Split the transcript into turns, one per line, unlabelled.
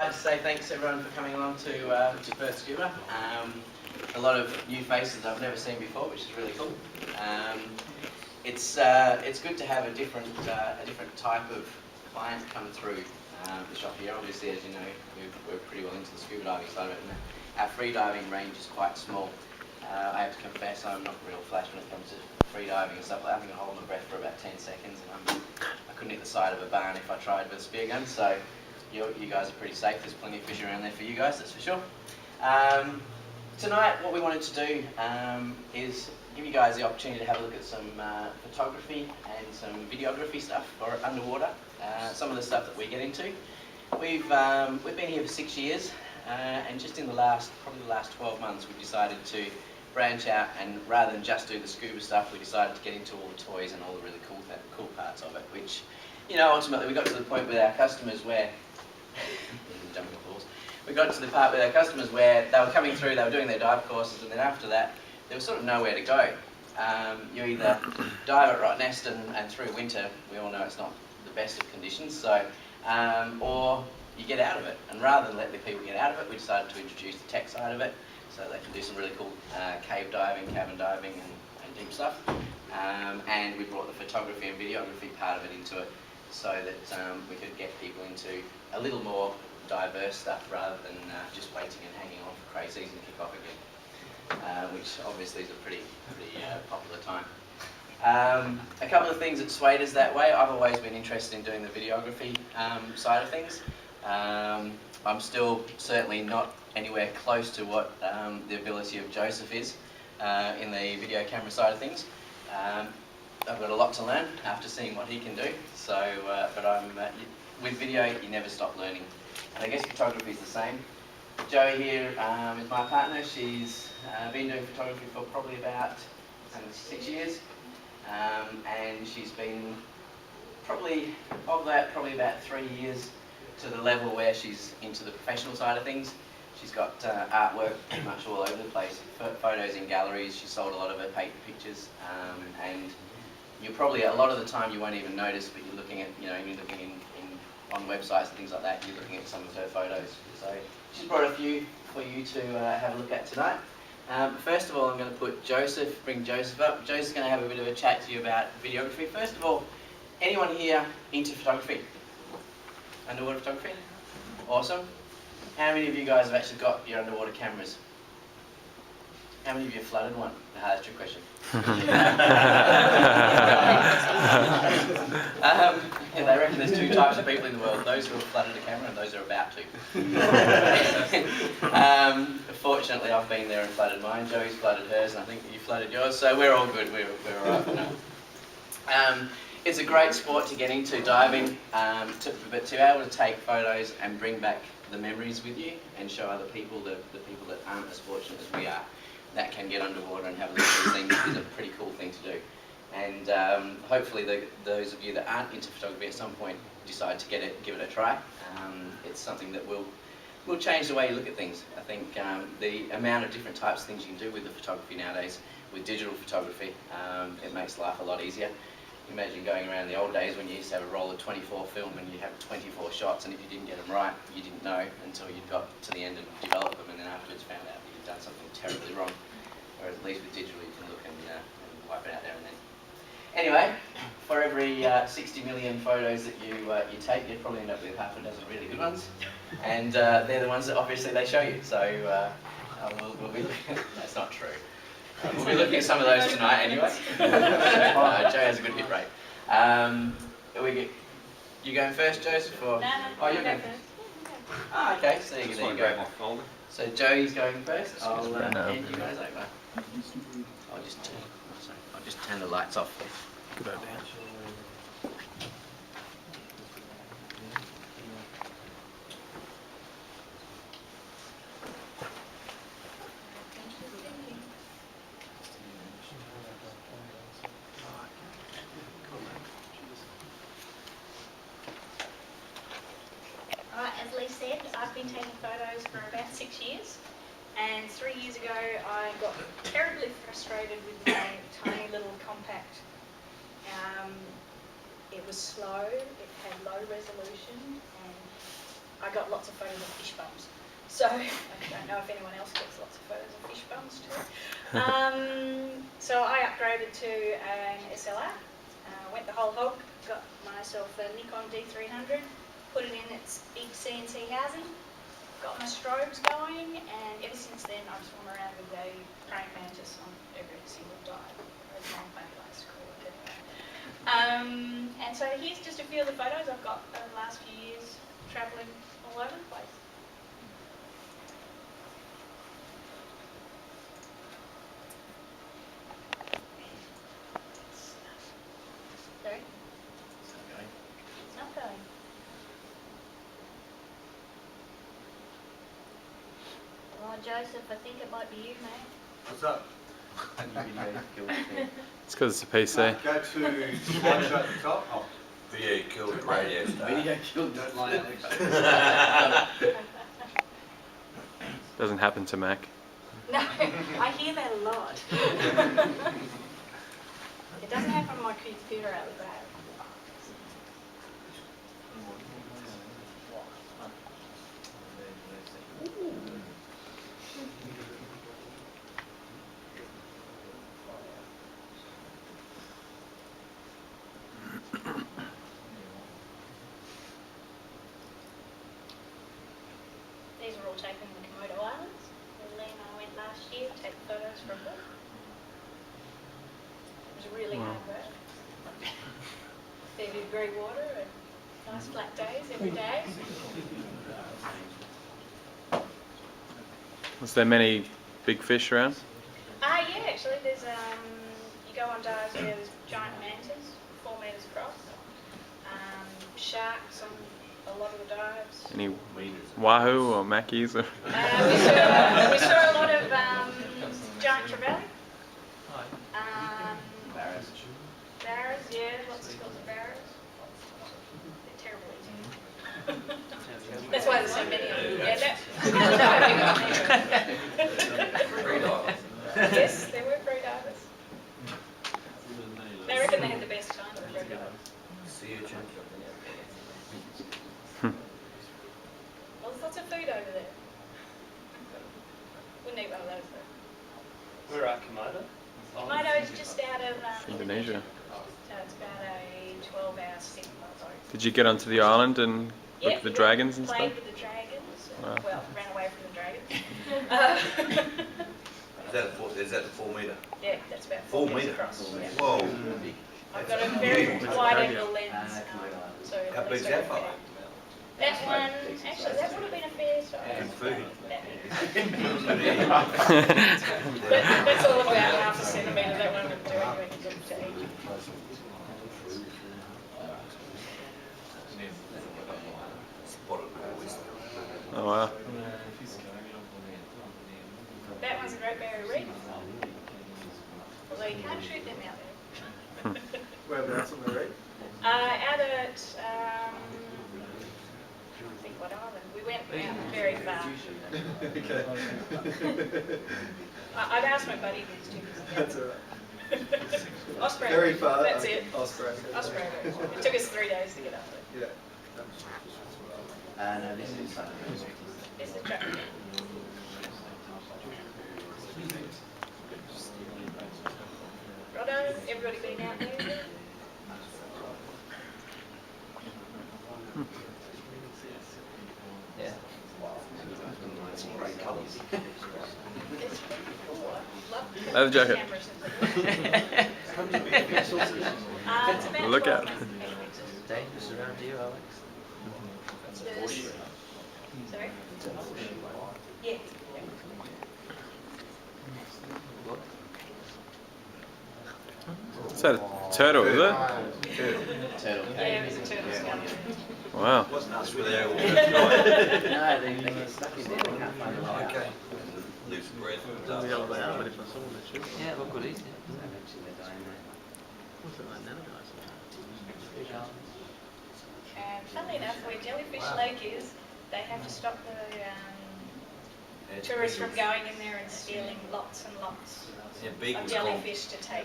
I'd like to say thanks everyone for coming along to Perth Scuba. A lot of new faces I've never seen before, which is really cool. It's good to have a different type of client come through the shop here. Obviously, as you know, we're pretty well into the scuba diving side of it, and our free diving range is quite small. I have to confess, I'm not real flash when it comes to free diving and stuff like that. I think I hold my breath for about 10 seconds, and I couldn't hit the side of a barn if I tried with a spear gun. So you guys are pretty safe. There's plenty of fish around there for you guys, that's for sure. Tonight, what we wanted to do is give you guys the opportunity to have a look at some photography and some videography stuff for underwater. Some of the stuff that we get into. We've been here for 6 years, and just in probably the last 12 months, we've decided to branch out, and rather than just do the scuba stuff, we decided to get into all the toys and all the really cool parts of it. Which, you know, ultimately we got to the point with our customers where jumping balls. We got to the part with our customers where they were coming through, they were doing their dive courses, and then after that, there was sort of nowhere to go. You either dive at Rottnest and through winter, we all know it's not the best of conditions, so or you get out of it. And rather than let the people get out of it, we decided to introduce the tech side of it, so they can do some really cool cave diving, cabin diving, and deep stuff. And we brought the photography and videography part of it into it, so that we could get people into a little more diverse stuff rather than just waiting and hanging on for crazy season to kick off again, which obviously is a pretty popular time. A couple of things that swayed us that way. I've always been interested in doing the videography side of things. I'm still certainly not anywhere close to what the ability of Joseph is in the video camera side of things. I've got a lot to learn after seeing what he can do. So, but with video, you never stop learning. And I guess photography is the same. Jo here is my partner. She's been doing photography for probably about 6 years. And she's been probably about 3 years to the level where she's into the professional side of things. She's got artwork pretty much all over the place, photos in galleries. She sold a lot of her paper pictures, and you're probably, a lot of the time you won't even notice, but you're looking at, you're looking on websites and things like that, you're looking at some of her photos. So she's brought a few for you to have a look at tonight. First of all, I'm going to bring Joseph up. Joseph's going to have a bit of a chat to you about videography. First of all, anyone here into photography? Underwater photography? Awesome. How many of you guys have actually got your underwater cameras? How many of you have flooded one? That's your question. Yeah, they reckon there's 2 types of people in the world, those who have flooded a camera and those who are about to. Fortunately, I've been there and flooded mine. Joey's flooded hers, and I think you flooded yours, so we're all good. We're all right for now. It's a great sport to get into, diving, but to be able to take photos and bring back the memories with you and show other people, the people that aren't as fortunate as we are, that can get underwater and have a look at these things, is a pretty cool thing to do. And hopefully those of you that aren't into photography at some point decide to give it a try. It's something that will change the way you look at things. I think the amount of different types of things you can do with the photography nowadays, with digital photography, it makes life a lot easier. Imagine going around the old days when you used to have a roll of 24 film and you have 24 shots, and if you didn't get them right, you didn't know until you got to the end and developed them, and then afterwards found out that you'd done something terribly wrong. Whereas at least with digital you can look and wipe it out there and then. Anyway, for every 60 million photos that you take, you'd probably end up with half a dozen really good ones, and they're the ones that obviously they show you. So we'll be that's not true. We'll be looking at some of those tonight anyway. Joe has a good hit rate. You going first, Joseph? Or?
No,
oh, you're going first. Ah, okay, so there you go. So Joey's going first. I'll hand you guys over. I'll just turn the lights off. Good idea.
As Lee said, I've been taking photos for about 6 years, and 3 years ago I got terribly frustrated with my tiny little compact. It was slow, it had low resolution, and I got lots of photos of fish bums. So I don't know if anyone else gets lots of photos of fish bums too. So I upgraded to an SLR, went the whole hog, got myself a Nikon D300, put it in its big CNC housing, got my strobes going, and ever since then I've swum around with a praying mantis on every single dive, as my family likes to call it. And so here's just a few of the photos I've got over the last few years travelling all over the place. Sorry? It's not going. Well, Joseph, I think it might be you, mate.
What's up?
It's because it's a PC.
Go to slideshow at the top. Oh,
Video killed the radio star.
Video killed the line.
Doesn't happen to Mac.
No, I hear that a lot. It doesn't happen on my computer out the back. These were all taken in the Komodo Islands. Lee and I went last year to take photos from them. It was really hard work. Fair bit of grey water and nice flat days every day.
Was there many big fish around?
Yeah, actually there's, you go on dives where there's giant mantas, 4 metres across. Sharks on a lot of the dives.
Any wahoo or mackies? Or
We saw a lot of giant trevally. Barras, yeah, lots of schools of barras. They're terrible eating. That's why there's so many of them. Yeah, yes, they were free divers. They reckon they had the best time with free divers.
See you, Jim.
Well, there's lots of food over there. Wouldn't eat one of those though.
Where are Komodo?
Komodo is just out of
Indonesia.
So it's about a 12-hour sit.
Did you get onto the island and look at the dragons and
played
stuff?
with the dragons.
Wow.
Well, ran away from the dragons.
Is that the 4 metre?
Yeah, that's about
4
4 meters
metre?
across. Yeah.
Whoa.
I've got a very wide angle lens, so
How
at
big's
least I
that
can
fella?
fit. That one, actually, that would have been a fair size.
Good food.
That's all about half a centimetre. That one would do anyway. To eat.
Spotted always.
Oh wow.
That one's a Great Barrier Reef. Although you can't shoot them out there.
whereabouts on the reef?
Out at, I think what island? We went out very far.
Okay.
I've asked my buddy who's too
That's
busy.
alright.
Osprey.
Very far.
That's it.
Osprey.
Osprey. It took us 3 days to get up there.
Yeah.
No, this is
It's the track. Righto, everybody been out there?
yeah. That's great colours.
It's pretty cool. I love
Leather jacket.
cameras. It's about
Look
12
out.
megapixels.
Dangerous around here, Alex?
There's- Sorry? Yeah.
Is that a turtle, is it?
Turtle.
Yeah, it was a turtle scum.
Wow.
Wasn't us with our
No, they get stuck in there, they can't find the light.
Okay. Loose breath.
Yeah, look good, easy.
And funnily enough, where Jellyfish Lake is, they have to stop the tourists from going in there and stealing lots and lots
Yeah, big
of
was called
jellyfish to take